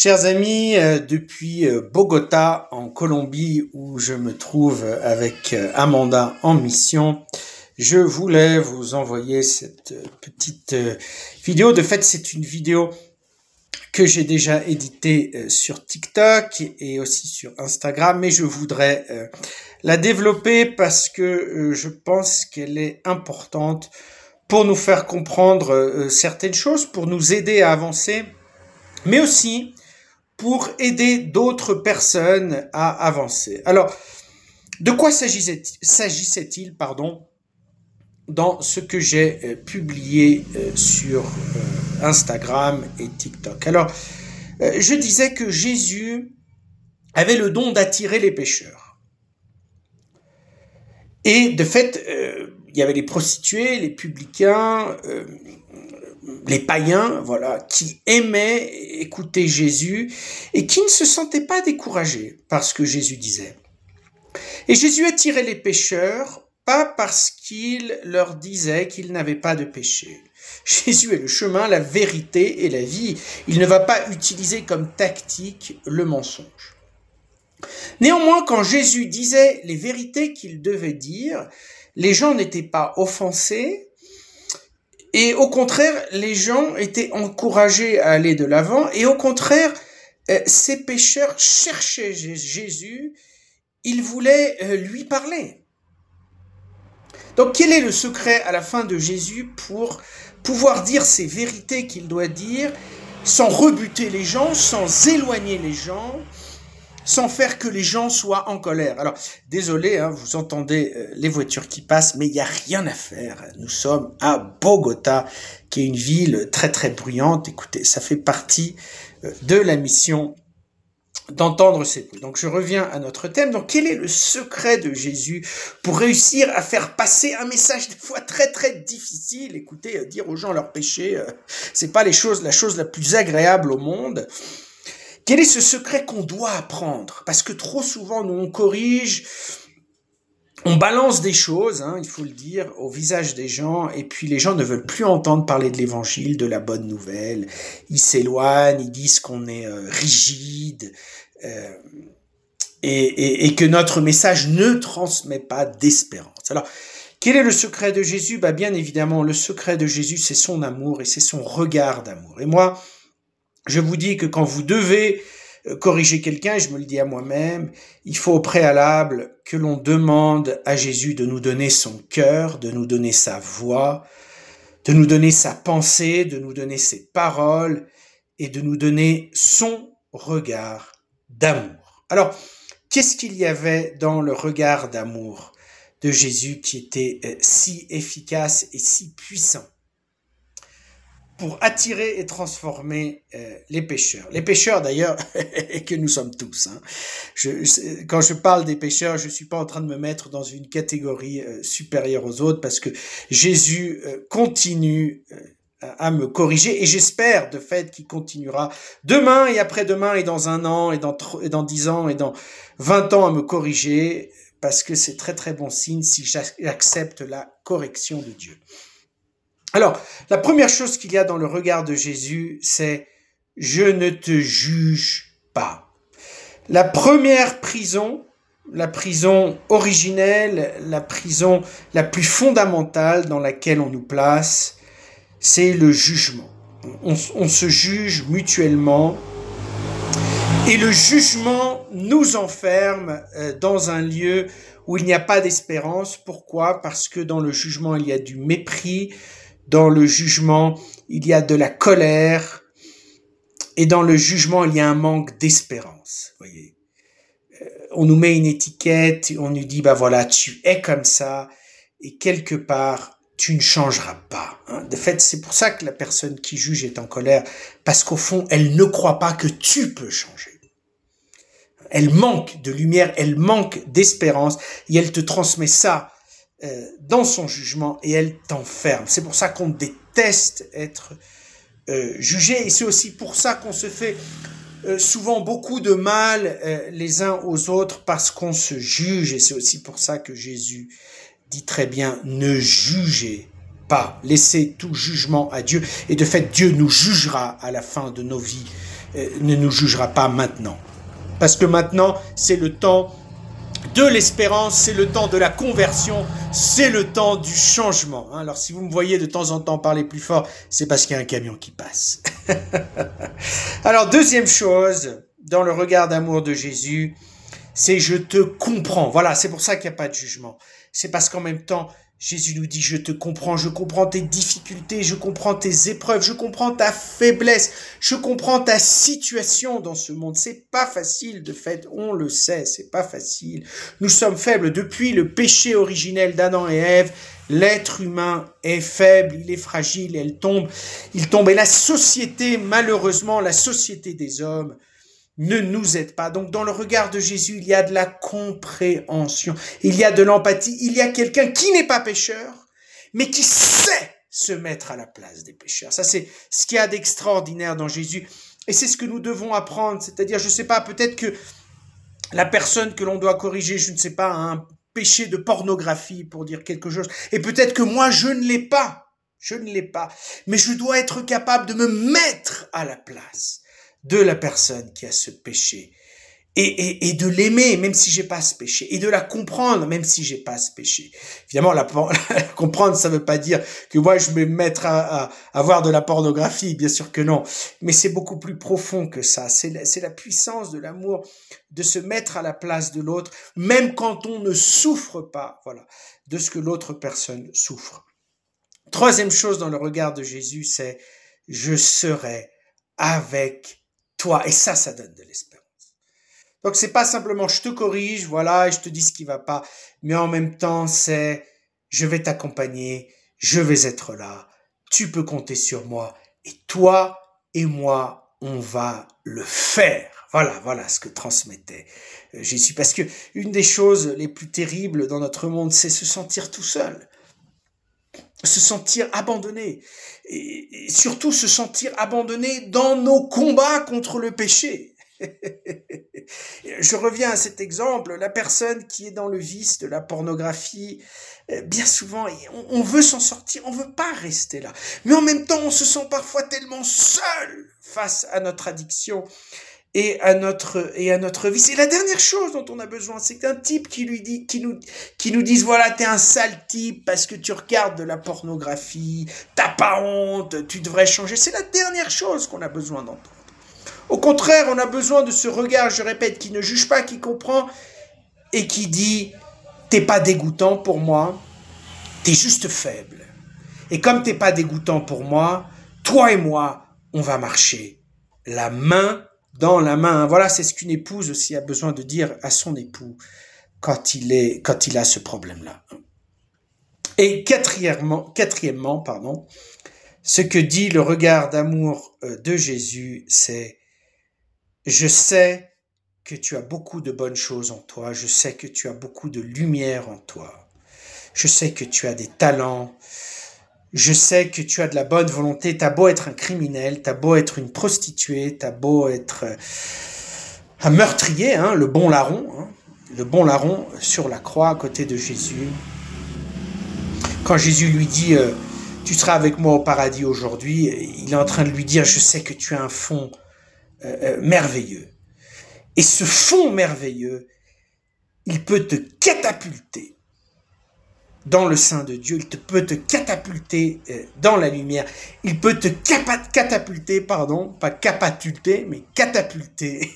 Chers amis, depuis Bogota en Colombie où je me trouve avec Amanda en mission, je voulais vous envoyer cette petite vidéo. De fait, c'est une vidéo que j'ai déjà éditée sur TikTok et aussi sur Instagram, mais je voudrais la développer parce que je pense qu'elle est importante pour nous faire comprendre certaines choses, pour nous aider à avancer, mais aussi pour aider d'autres personnes à avancer. Alors, de quoi s'agissait-il, dans ce que j'ai publié sur Instagram et TikTok? Alors, je disais que Jésus avait le don d'attirer les pécheurs. Et de fait, il y avait les prostituées, les publicains, les païens, voilà, qui aimaient écouter Jésus et qui ne se sentaient pas découragés par ce que Jésus disait. Et Jésus attirait les pécheurs, pas parce qu'il leur disait qu'ils n'avaient pas de péché. Jésus est le chemin, la vérité et la vie. Il ne va pas utiliser comme tactique le mensonge. Néanmoins, quand Jésus disait les vérités qu'il devait dire, les gens n'étaient pas offensés, et au contraire, les gens étaient encouragés à aller de l'avant, et au contraire, ces pécheurs cherchaient Jésus, ils voulaient lui parler. Donc quel est le secret à la fin de Jésus pour pouvoir dire ces vérités qu'il doit dire, sans rebuter les gens, sans éloigner les gens, sans faire que les gens soient en colère? Alors, désolé, vous entendez les voitures qui passent, mais il n'y a rien à faire. Nous sommes à Bogota, qui est une ville très très bruyante. Écoutez, ça fait partie de la mission d'entendre ces bruits. Donc, je reviens à notre thème. Donc, quel est le secret de Jésus pour réussir à faire passer un message des fois très très difficile? Écoutez, dire aux gens leurs péchés, c'est pas la chose la plus agréable au monde. Quel est ce secret qu'on doit apprendre? Parce que trop souvent, nous, on corrige, on balance des choses, il faut le dire, au visage des gens, et puis les gens ne veulent plus entendre parler de l'évangile, de la bonne nouvelle. Ils s'éloignent, ils disent qu'on est rigide, et que notre message ne transmet pas d'espérance. Alors, quel est le secret de Jésus? Bien évidemment, le secret de Jésus, c'est son amour et c'est son regard d'amour. Et moi, je vous dis que quand vous devez corriger quelqu'un, et je me le dis à moi-même, il faut au préalable que l'on demande à Jésus de nous donner son cœur, de nous donner sa voix, de nous donner sa pensée, de nous donner ses paroles et de nous donner son regard d'amour. Alors, qu'est-ce qu'il y avait dans le regard d'amour de Jésus qui était si efficace et si puissant pour attirer et transformer les pécheurs? Les pécheurs, d'ailleurs, que nous sommes tous. Quand je parle des pécheurs, je ne suis pas en train de me mettre dans une catégorie supérieure aux autres, parce que Jésus continue à me corriger, et j'espère de fait qu'il continuera demain et après-demain et dans 1 an et dans 10 ans et dans 20 ans à me corriger, parce que c'est très très bon signe si j'accepte la correction de Dieu. Alors, la première chose qu'il y a dans le regard de Jésus, c'est « Je ne te juge pas ». La première prison, la prison originelle, la prison la plus fondamentale dans laquelle on nous place, c'est le jugement. On se juge mutuellement et le jugement nous enferme dans un lieu où il n'y a pas d'espérance. Pourquoi? Parce que dans le jugement, il y a du mépris. Dans le jugement, il y a de la colère, et dans le jugement, il y a un manque d'espérance. Voyez, on nous met une étiquette, on nous dit voilà, tu es comme ça, et quelque part, tu ne changeras pas. De fait, c'est pour ça que la personne qui juge est en colère, parce qu'au fond, elle ne croit pas que tu peux changer. Elle manque de lumière, elle manque d'espérance, et elle te transmet ça dans son jugement, et elle t'enferme. C'est pour ça qu'on déteste être jugé, et c'est aussi pour ça qu'on se fait souvent beaucoup de mal les uns aux autres, parce qu'on se juge, et c'est aussi pour ça que Jésus dit très bien « Ne jugez pas, laissez tout jugement à Dieu », et de fait Dieu nous jugera à la fin de nos vies ne nous jugera pas maintenant. Parce que maintenant, c'est le temps de l'espérance, c'est le temps de la conversion, c'est le temps du changement. Alors si vous me voyez de temps en temps parler plus fort, c'est parce qu'il y a un camion qui passe. Alors deuxième chose, dans le regard d'amour de Jésus, c'est je te comprends. Voilà, c'est pour ça qu'il n'y a pas de jugement. C'est parce qu'en même temps, Jésus nous dit, je te comprends, je comprends tes difficultés, je comprends tes épreuves, je comprends ta faiblesse, je comprends ta situation dans ce monde. C'est pas facile, de fait, on le sait, c'est pas facile. Nous sommes faibles depuis le péché originel d'Adam et Ève. L'être humain est faible, il est fragile, il tombe. Et la société, malheureusement, la société des hommes, ne nous aide pas. Donc, dans le regard de Jésus, il y a de la compréhension, il y a de l'empathie, il y a quelqu'un qui n'est pas pécheur, mais qui sait se mettre à la place des pécheurs. Ça, c'est ce qu'il y a d'extraordinaire dans Jésus. Et c'est ce que nous devons apprendre. C'est-à-dire, je ne sais pas, peut-être que la personne que l'on doit corriger, je ne sais pas, a un péché de pornographie, pour dire quelque chose. Et peut-être que moi, je ne l'ai pas. Je ne l'ai pas. Mais je dois être capable de me mettre à la place de la personne qui a ce péché et de l'aimer même si j'ai pas ce péché et de la comprendre même si j'ai pas ce péché. Évidemment, la comprendre, ça veut pas dire que moi je vais me mettre à voir de la pornographie, bien sûr que non, mais c'est beaucoup plus profond que ça. C'est la puissance de l'amour, de se mettre à la place de l'autre, même quand on ne souffre pas, voilà, de ce que l'autre personne souffre. Troisième chose dans le regard de Jésus, c'est je serai avec toi. Et ça donne de l'espérance. Donc, c'est pas simplement je te corrige, voilà, et je te dis ce qui va pas, mais en même temps, c'est je vais t'accompagner, je vais être là, tu peux compter sur moi, et toi et moi, on va le faire. Voilà ce que transmettait Jésus. Parce que une des choses les plus terribles dans notre monde, c'est se sentir tout seul. Se sentir abandonné, et surtout se sentir abandonné dans nos combats contre le péché. Je reviens à cet exemple, la personne qui est dans le vice de la pornographie, bien souvent, on veut s'en sortir, on veut pas rester là. Mais en même temps, on se sent parfois tellement seul face à notre addiction et à notre vice. Et la dernière chose dont on a besoin, c'est qu'un type qui nous dise, voilà, t'es un sale type parce que tu regardes de la pornographie, t'as pas honte, tu devrais changer. C'est la dernière chose qu'on a besoin d'entendre. Au contraire, on a besoin de ce regard, je répète, qui ne juge pas, qui comprend et qui dit, t'es pas dégoûtant pour moi, t'es juste faible. Et comme t'es pas dégoûtant pour moi, toi et moi, on va marcher la main dans la main. Voilà, c'est ce qu'une épouse aussi a besoin de dire à son époux quand il a ce problème-là. Et quatrièmement, ce que dit le regard d'amour de Jésus, c'est je sais que tu as beaucoup de bonnes choses en toi, je sais que tu as beaucoup de lumière en toi, je sais que tu as des talents, je sais que tu as de la bonne volonté, t'as beau être un criminel, t'as beau être une prostituée, t'as beau être un meurtrier, le bon larron sur la croix à côté de Jésus. Quand Jésus lui dit tu seras avec moi au paradis aujourd'hui, il est en train de lui dire je sais que tu as un fond merveilleux. Et ce fond merveilleux, il peut te catapulter dans le sein de Dieu, peut te catapulter dans la lumière, il peut te catapulter, pas capatulter, mais catapulter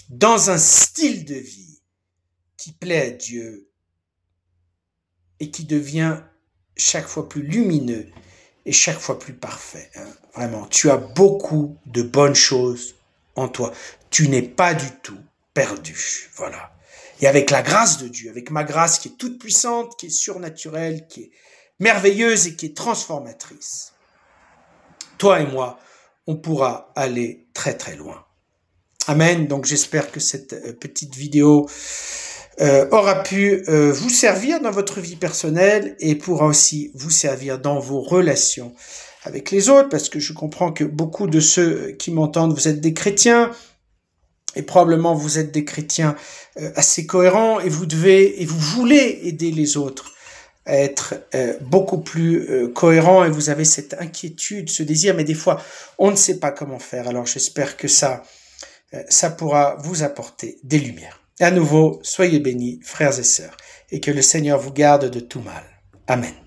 dans un style de vie qui plaît à Dieu et qui devient chaque fois plus lumineux et chaque fois plus parfait. Vraiment, tu as beaucoup de bonnes choses en toi. Tu n'es pas du tout perdu. Voilà. Et avec la grâce de Dieu, avec ma grâce qui est toute puissante, qui est surnaturelle, qui est merveilleuse et qui est transformatrice, toi et moi, on pourra aller très très loin. Amen. Donc j'espère que cette petite vidéo aura pu vous servir dans votre vie personnelle et pourra aussi vous servir dans vos relations avec les autres, parce que je comprends que beaucoup de ceux qui m'entendent, vous êtes des chrétiens, et probablement vous êtes des chrétiens assez cohérents, et vous voulez aider les autres à être beaucoup plus cohérent et vous avez cette inquiétude, ce désir, mais des fois, on ne sait pas comment faire. Alors j'espère que ça pourra vous apporter des lumières. Et à nouveau, soyez bénis, frères et sœurs, et que le Seigneur vous garde de tout mal. Amen.